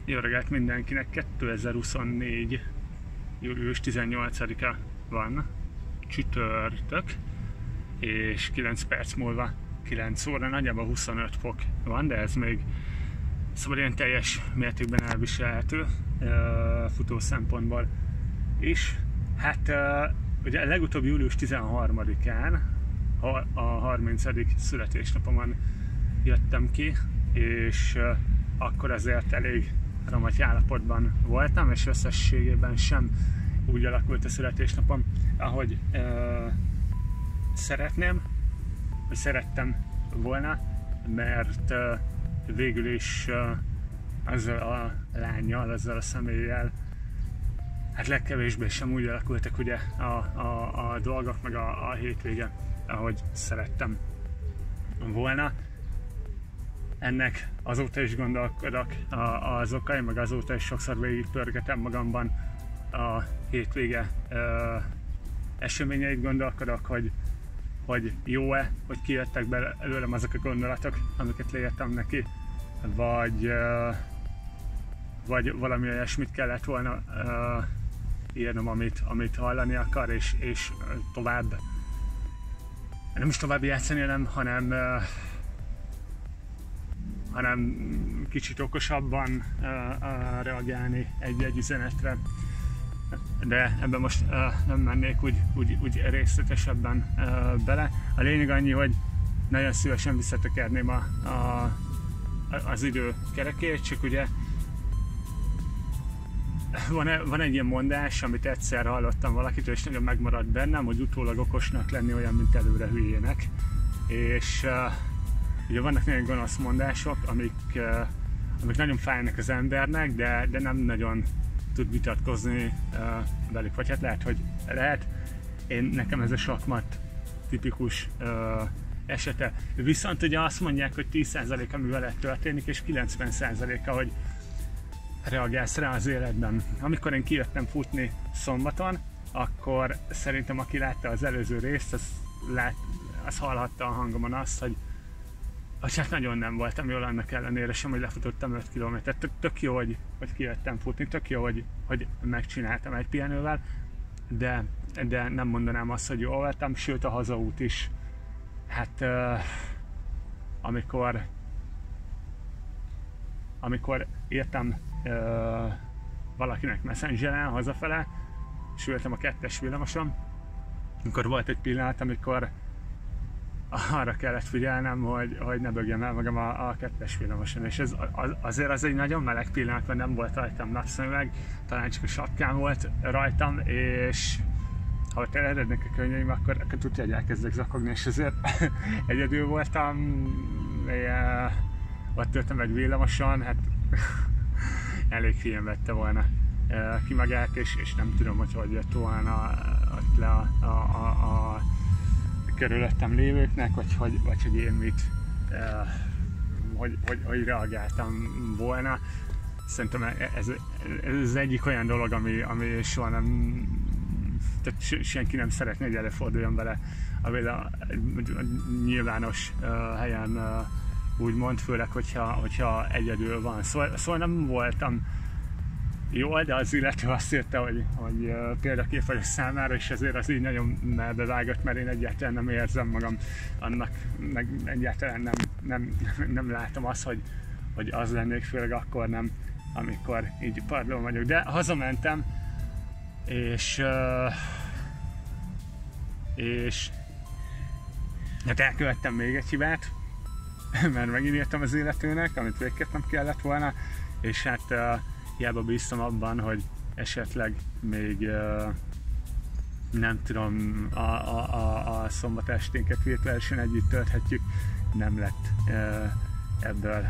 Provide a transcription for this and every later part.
Jó reggelt mindenkinek! 2024. július 18-a van, csütörtök, és 9 perc múlva 9 óra, nagyjából 25 fok van, de ez még szóval ilyen teljes mértékben elviselhető futó szempontból is. Hát ugye a legutóbb július 13-án, a 30. születésnapomon jöttem ki, és akkor azért elég romagy állapotban voltam, és összességében sem úgy alakult a születésnapom, ahogy szeretném, vagy szerettem volna, mert végül is azzal a lánnyal, azzal a személlyel hát legkevésbé sem úgy alakultak ugye a dolgok, meg a hétvége, ahogy szerettem volna. Ennek azóta is gondolkodok az okai, meg azóta is sokszor végigpörgetem magamban a hétvége eseményeit, gondolkodok, hogy jó-e, hogy kijöttek belőlem azok a gondolatok, amiket leírtam neki, vagy valami olyasmit kellett volna írnom, amit hallani akar, és tovább, nem is tovább játszani, hanem kicsit okosabban reagálni egy üzenetre. De ebben most nem mennék úgy részletesebben bele. A lényeg annyi, hogy nagyon szívesen visszatekerném az idő kerekét, csak ugye van egy ilyen mondás, amit egyszer hallottam valakitől, és nagyon megmaradt bennem, hogy utólag okosnak lenni olyan, mint előre hülyének. És ugye vannak nagyon gonosz mondások, amik nagyon fájnak az embernek, de nem nagyon tud vitatkozni velük, vagy hát lehet. Nekem ez a sakmat tipikus esete. Viszont ugye azt mondják, hogy 10%-a művelet történik, és 90%-a, hogy reagálsz rá az életben. Amikor én kijöttem futni szombaton, akkor szerintem aki látta az előző részt, az hallhatta a hangomon azt, hogy hát nagyon nem voltam jól annak ellenére sem, hogy lefutottam 5 kilométert. Tök jó, hogy kijöttem futni, tök jó, hogy megcsináltam egy pihenővel, de nem mondanám azt, hogy jól voltam, sőt a hazaút is. Hát amikor írtam valakinek Messengeren hazafele, és ültem a 2-es villamoson, amikor volt egy pillanat, amikor arra kellett figyelnem, hogy ne bögjem el magam a 2-es villamoson, és azért az egy nagyon meleg pillanat, mert nem volt rajtam napszemüveg, talán csak a sapkám volt rajtam, és ha telerednek a könnyeim, akkor tudja, hogy elkezdek zakogni, és azért egyedül voltam, ott ültem egy villamoson, hát elég hülyen vette volna ki magát, és nem tudom, hogy jött volna ott le a körülöttem lévőknek, vagy hogy én mit, hogy reagáltam volna. Szerintem ez egyik olyan dolog, ami soha nem, tehát senki nem szeretné, hogy előforduljon vele a nyilvános helyen, úgymond, főleg, hogyha egyedül van. Szóval nem voltam jól, de az illető azt írta, hogy példakép vagyok számára, és ezért az így nagyon melbevágott, mert én egyáltalán nem érzem magam annak, meg egyáltalán nem látom azt, hogy az lennék, főleg akkor nem, amikor így padlón vagyok. De hazamentem, és hát elkövettem még egy hibát, mert megint írtam az illetőnek, amit végképp nem kellett volna, és hát hiába bíztam abban, hogy esetleg még nem tudom, a szombat esténket virtuálisan együtt tölthetjük, nem lett ebből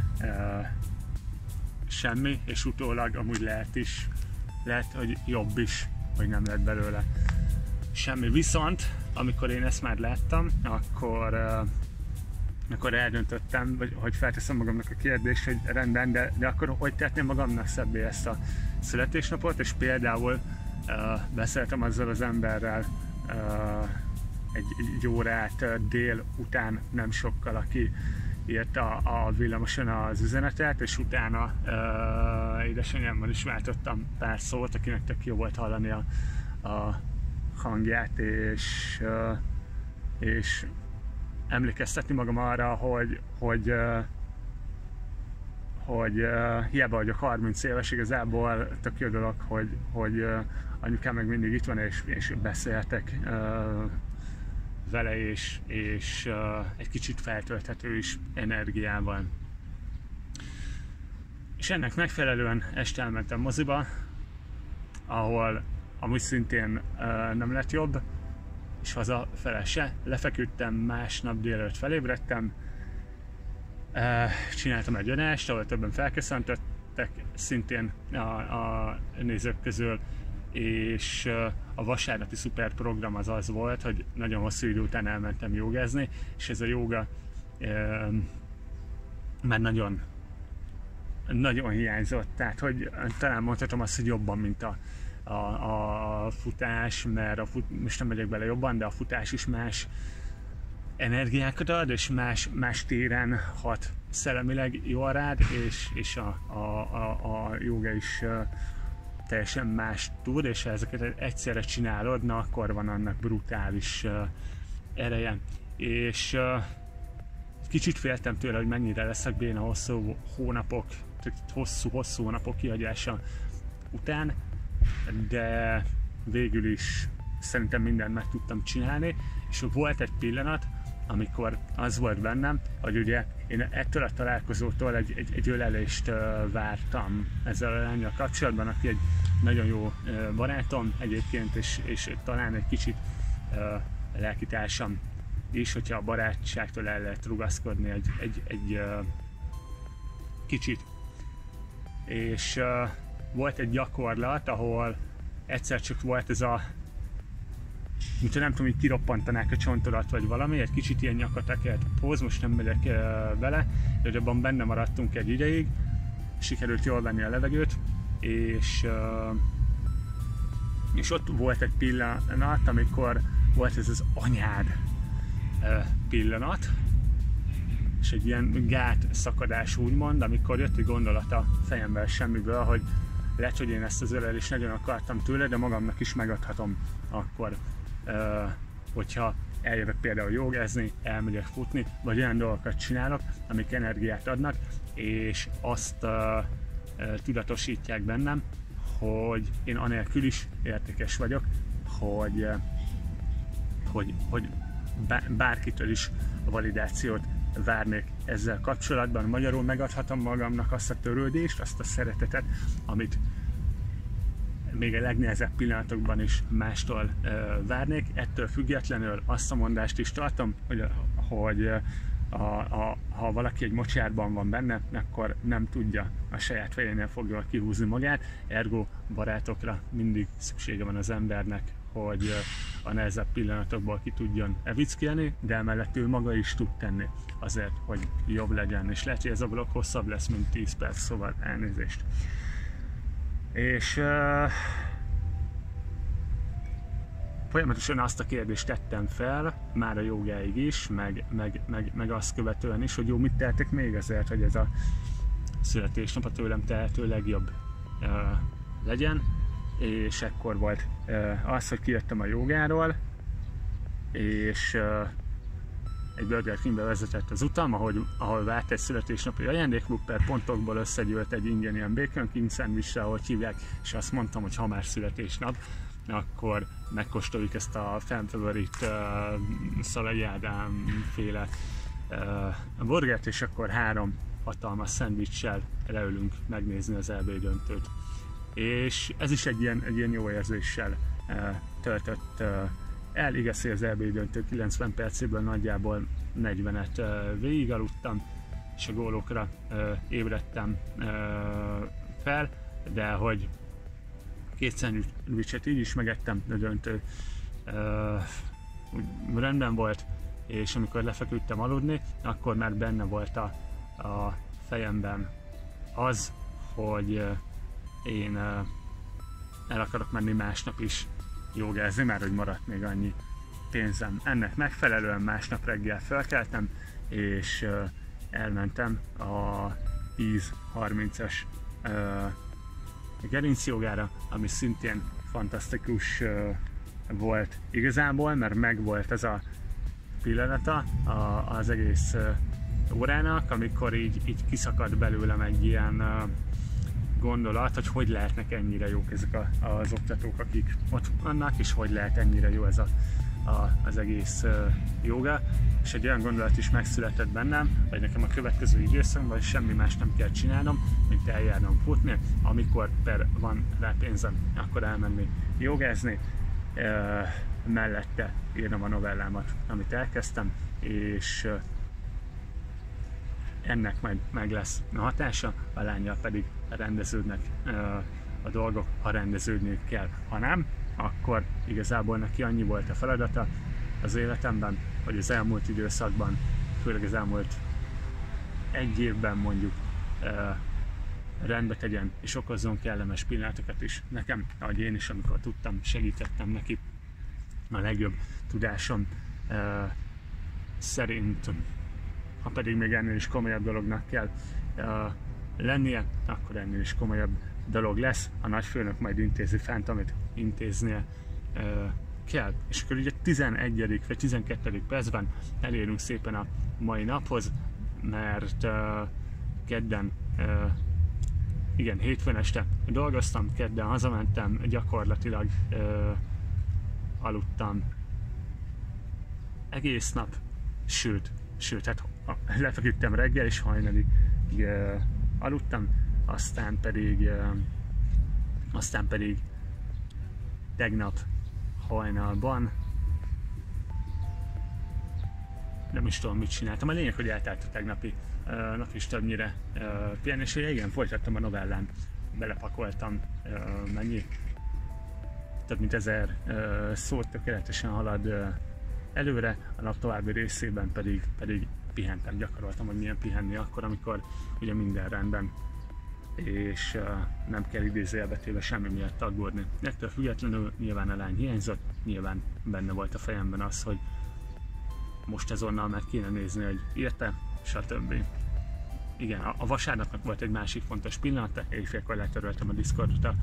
semmi, és utólag amúgy lehet, hogy jobb is, hogy nem lett belőle semmi. Viszont amikor én ezt már láttam, akkor eldöntöttem, hogy felteszem magamnak a kérdést, hogy rendben, de akkor hogy tehetném magamnak szebbé ezt a születésnapot, és például beszéltem azzal az emberrel egy órát dél után nem sokkal, aki írt a villamoson az üzenetet, és utána édesanyámmal is váltottam pár szót, akinek tök jó volt hallani a hangját, és emlékeztetni magam arra, hogy hiába vagyok 30 éves, igazából tök jó dolog, hogy anyukám meg mindig itt van, és beszéltek vele, és egy kicsit feltölthető is energiával. És ennek megfelelően este elmentem moziba, ahol amúgy szintén nem lett jobb, és hazafele se. Lefeküdtem, másnap délelőtt felébredtem, csináltam egy adást, ahol többen felköszöntöttek, szintén a nézők közül, és a vasárnapi szuper program az volt, hogy nagyon hosszú idő után elmentem jogázni, és ez a jóga már nagyon hiányzott, tehát hogy talán mondhatom azt, hogy jobban, mint a futás, mert most nem megyek bele jobban, de a futás is más energiákat ad, és más téren hat szellemileg jól rád, és a jóga is teljesen más tud, és ha ezeket egyszerre csinálod, na akkor van annak brutális ereje. És kicsit féltem tőle, hogy mennyire leszek béna hosszú hónapok kihagyása után, de végül is szerintem mindent meg tudtam csinálni, és volt egy pillanat, amikor az volt bennem, hogy ugye én ettől a találkozótól egy ölelést vártam ezzel a lánnyal kapcsolatban, aki egy nagyon jó barátom egyébként, és talán egy kicsit lelkitársam is, hogyha a barátságtól el lehet rugaszkodni egy kicsit. És volt egy gyakorlat, ahol egyszer csak volt ez mintha nem tudom, hogy kiroppantanák a csontodat vagy valami, egy kicsit ilyen nyakatekert póz, most nem megyek bele, de abban benne maradtunk egy ideig, sikerült jól venni a levegőt, és ott volt egy pillanat, amikor volt ez az anyád pillanat, és egy ilyen gátszakadás úgymond, amikor jött egy gondolat a fejemben semmiből, hogy lehet, hogy én ezt az ölelést nagyon akartam tőle, de magamnak is megadhatom akkor, hogyha eljövök például jogázni, elmegyek futni, vagy olyan dolgokat csinálok, amik energiát adnak, és azt tudatosítják bennem, hogy én anélkül is értékes vagyok, hogy bárkitől is a validációt várnék ezzel kapcsolatban. Magyarul megadhatom magamnak azt a törődést, azt a szeretetet, amit még a legnehezebb pillanatokban is mástól várnék. Ettől függetlenül azt a mondást is tartom, hogy ha valaki egy mocsárban van benne, akkor nem tudja a saját fejénél fogva kihúzni magát, ergo barátokra mindig szüksége van az embernek, hogy a nehezebb pillanatokból ki tudjon evickélni, de emellett ő maga is tud tenni azért, hogy jobb legyen, és lehet, hogy ez a blog hosszabb lesz, mint 10 perc, szóval elnézést. És folyamatosan azt a kérdést tettem fel, már a jogáig is, meg azt követően is, hogy jó, mit tehetek még azért, hogy ez a születésnap a tőlem tehető legjobb legyen. És ekkor volt az, hogy kijöttem a jogáról, és egy Burger Kingbe vezetett az utam, ahol várt egy születésnapi ajándéklupper, pontokból összegyűlt egy ingyen ilyen Bacon King szendvicsre, ahogy hívják, és azt mondtam, hogy ha már születésnap, akkor megkóstoljuk ezt a Fan Favorite Szalai Ádám féle burgert, és akkor 3 hatalmas szendvicssel leülünk megnézni az EB döntőt. És ez is egy ilyen jó érzéssel töltött el. Igaz, hogy az EB döntő 90 percéből nagyjából 40-et végig aludtam, és a gólokra ébredtem fel, de hogy 2 szendvicset így is megettem, a döntő rendben volt, és amikor lefeküdtem aludni, akkor már benne volt a fejemben az, hogy én el akarok menni másnap is jogázni, már hogy maradt még annyi pénzem. Ennek megfelelően másnap reggel felkeltem, és elmentem a 10-30-as gerincjogára, ami szintén fantasztikus volt igazából, mert megvolt ez a pillanata az egész órának, amikor így kiszakadt belőlem egy ilyen gondolat, hogy lehetnek ennyire jók ezek az oktatók, akik ott vannak, és hogy lehet ennyire jó ez az egész jóga. És egy olyan gondolat is megszületett bennem, hogy nekem a következő időszakban semmi más nem kell csinálnom, mint eljárnom futni, amikor van rá pénzem, akkor elmenni jogázni, mellette írnom a novellámat, amit elkezdtem, és ennek majd meg lesz a hatása, a lánnyal pedig rendeződnek a dolgok, ha rendeződniük kell. Ha nem, akkor igazából neki annyi volt a feladata az életemben, hogy az elmúlt időszakban, főleg az elmúlt egy évben mondjuk rendbe tegyen és okozzon kellemes pillanatokat is nekem, ahogy én is, amikor tudtam, segítettem neki a legjobb tudásom szerint. Ha pedig még ennél is komolyabb dolognak kell lennie, akkor ennél is komolyabb dolog lesz. A nagyfőnök majd intézi fent, amit intéznie kell. És akkor ugye 11. vagy 12. percben elérünk szépen a mai naphoz, mert kedden, igen, hétfőn este dolgoztam, kedden hazamentem, gyakorlatilag aludtam egész nap, sőt, hát lefeküdtem reggel és hajnalig aludtam, aztán pedig tegnap hajnalban nem is tudom, mit csináltam. A lényeg, hogy eltelt a tegnapi nap is többnyire pihenés, és igen, folytattam a novellán, belepakoltam mennyi? Több mint 1000 szót, tökéletesen halad előre, a nap további részében pedig pihentem, gyakoroltam, hogy milyen pihenni akkor, amikor ugye minden rendben, és nem kell idézőjelbetéve semmi miatt aggódni. Ettől függetlenül nyilván a lány hiányzott, nyilván benne volt a fejemben az, hogy most azonnal meg kéne nézni, hogy írta, stb. Igen, a vasárnapnak volt egy másik fontos pillanata, éjfélkor letöröltem a Discordot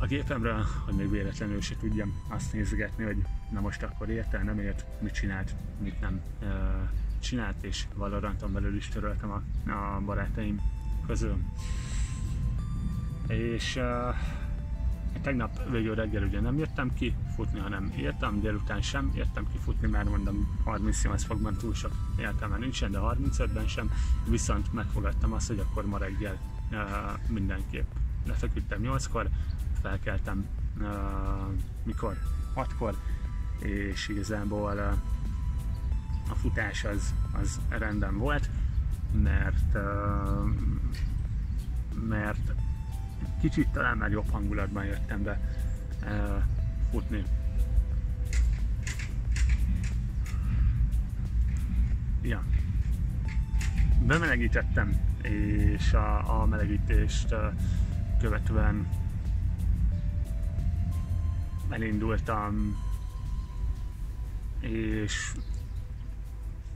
a gépemről, hogy még véletlenül se tudjam azt nézgetni, hogy na most akkor ért, nem ért, mit csinált, mit nem csinált, és Valoranton belül is töröltem a barátaim közül. És tegnap végül reggel ugye nem jöttem ki futni, hanem értem, délután sem értem ki futni, már mondom 38 fokban túl sok értelme nincsen, de 35-ben sem, viszont megfogadtam azt, hogy akkor ma reggel mindenképp lefeküdtem 8-kor, felkeltem mikor? 6-kor, és igazából a futás az rendben volt, mert kicsit talán már jobb hangulatban jöttem be futni. Ja. Bemelegítettem, és a melegítést követően elindultam, és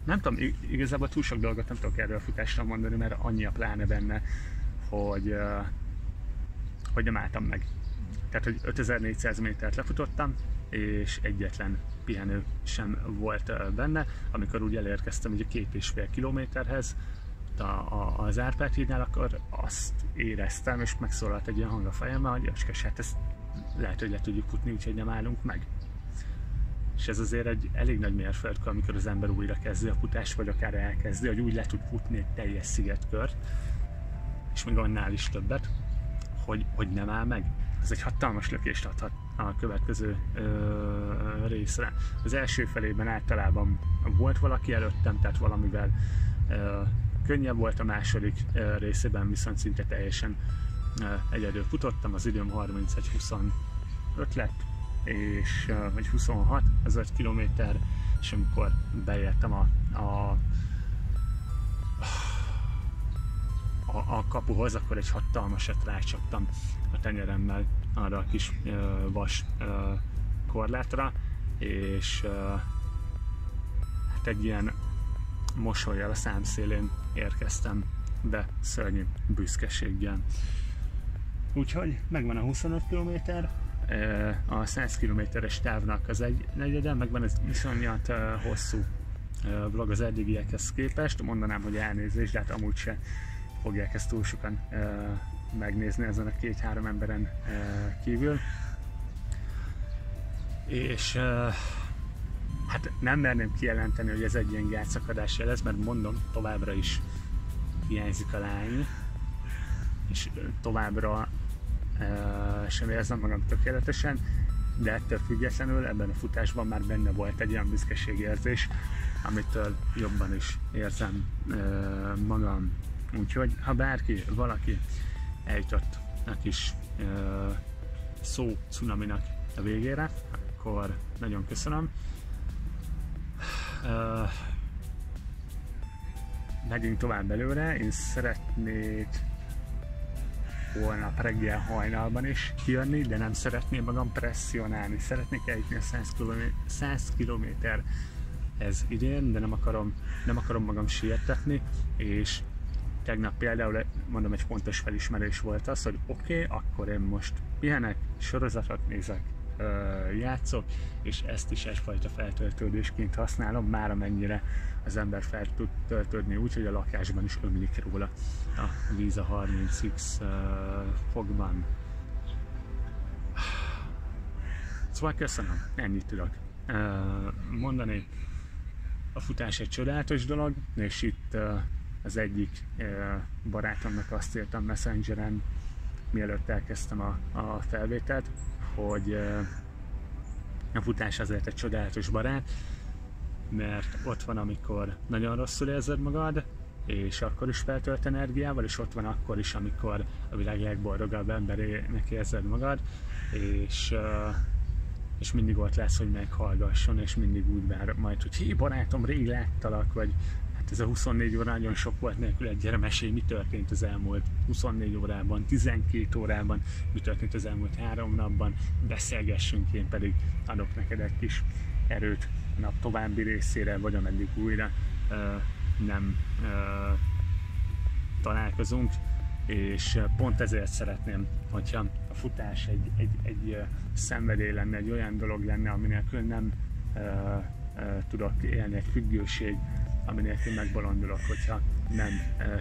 nem tudom, igazából túl sok dolgot nem tudok erről a futásra mondani, mert annyi a pláne benne, hogy nem álltam meg. Tehát, hogy 5400 métert lefutottam, és egyetlen pihenő sem volt benne. Amikor úgy elérkeztem ugye 2,5 kilométerhez az Árpád hídnál, akkor azt éreztem, és megszólalt egy ilyen hang a fejemben, hogy Jöcskes, hát ezt lehet, hogy le tudjuk futni, úgyhogy nem állunk meg. És ez azért egy elég nagy mérföldkő, amikor az ember újra kezdi a futást, vagy akár elkezdi, hogy úgy le tud futni egy teljes szigetkört, és még annál is többet, hogy nem áll meg. Ez egy hatalmas lökést adhat a következő részre. Az első felében általában volt valaki előttem, tehát valamivel könnyebb volt, a második részében viszont szinte teljesen egyedül futottam, az időm 31-25 lett, és vagy 26, az 5 kilométer, és amikor beértem a kapuhoz, akkor egy hatalmasat rácsaptam a tenyeremmel arra a kis vas korlátra, és hát egy ilyen mosollyal a számszélén érkeztem be szörnyű büszkeséggel. Úgyhogy megvan a 25 km, a 100 km-es távnak az egy negyede, megvan ez viszonyat hosszú vlog az eddigiekhez képest. Mondanám, hogy elnézést, de hát amúgy se fogják ezt túl sokan megnézni ezen a 2-3 emberen kívül. És hát nem merném kijelenteni, hogy ez egy ilyen gátszakadás jelez, mert mondom, továbbra is hiányzik a lány, és továbbra sem érzem magam tökéletesen, de ettől függetlenül ebben a futásban már benne volt egy olyan büszkeségérzés, amitől jobban is érzem magam. Úgyhogy ha valaki eljutott a kis szó cunaminak a végére, akkor nagyon köszönöm. Megyünk tovább előre, én szeretnék holnap reggel hajnalban is kijönni, de nem szeretném magam presszionálni. Szeretnék eljutni a 100 kilométerhez idén, de nem akarom magam sietetni, és tegnap például, mondom, egy fontos felismerés volt az, hogy oké, akkor én most pihenek, sorozatot nézek, játszok, és ezt is egyfajta feltöltődésként használom, már amennyire az ember fel tud töltődni úgy, hogy a lakásban is ömlik róla a víz a 30x fokban. Szóval köszönöm, ennyit tudok mondani. A futás egy csodálatos dolog, és itt az egyik barátomnak azt írtam Messengeren, mielőtt elkezdtem a felvételt, hogy a futás azért egy csodálatos barát, mert ott van, amikor nagyon rosszul érzed magad, és akkor is feltölt energiával, és ott van akkor is, amikor a világ legboldogabb emberének érzed magad, és mindig ott lesz, hogy meghallgasson, és mindig úgy vár majd, hogy hé barátom, rég láttalak, vagy hát ez a 24 óra nagyon sok volt nélkül, gyere mesélj, mi történt az elmúlt 24 órában, 12 órában, mi történt az elmúlt 3 napban, beszélgessünk, én pedig adok neked egy kis erőt a nap további részére, vagy ameddig újra nem találkozunk, és pont ezért szeretném, hogyha a futás egy szenvedély lenne, egy olyan dolog lenne, ami nélkül nem tudok élni, egy függőség, ami nélkül megbolondulok, hogyha nem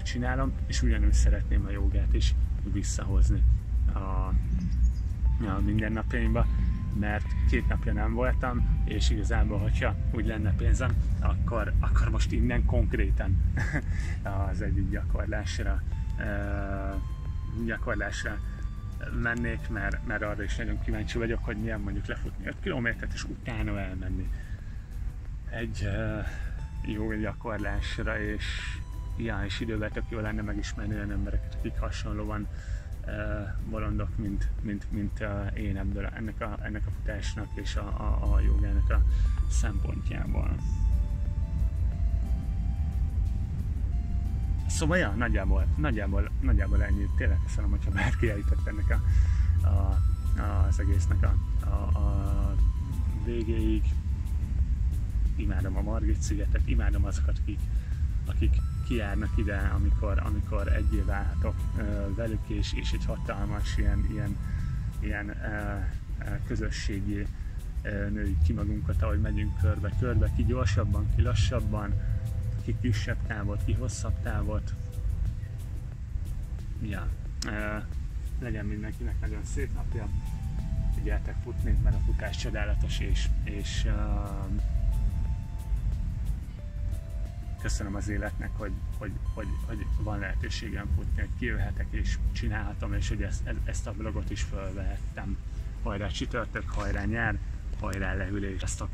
csinálom, és ugyanúgy szeretném a jogát is visszahozni a mindennapjaimba, mert 2 napja nem voltam, és igazából, hogyha úgy lenne pénzem, akkor most innen konkrétan az egyik gyakorlásra mennék, mert arra is nagyon kíváncsi vagyok, hogy milyen mondjuk lefutni 5 kilométert, és utána elmenni egy jó gyakorlásra, és idővel tök jó lenne megismerni olyan embereket, akik hasonlóan bolondok, mint én ennek a futásnak és a jogának a szempontjából. Szóval ja, nagyjából ennyi. Tényleg köszönöm, hogyha bárki eljutott ennek az egésznek a végéig. Imádom a Margit-szigetet, imádom azokat, akik kijárnak ide, amikor egyé válhatok velük, és egy hatalmas ilyen közösségé nőjük ki magunkat, ahogy megyünk körbe, ki gyorsabban, ki lassabban, ki kisebb távot, ki hosszabb távot. Ja, legyen mindenkinek nagyon szép napja, gyertek futni, mert a futás csodálatos, és köszönöm az életnek, hogy van lehetőségem futni, hogy kijöhetek és csinálhatom, és hogy ezt a vlogot is felvehettem. Hajrá csütörtök, hajrá nyár, hajrá lehűlés. Sziasztok!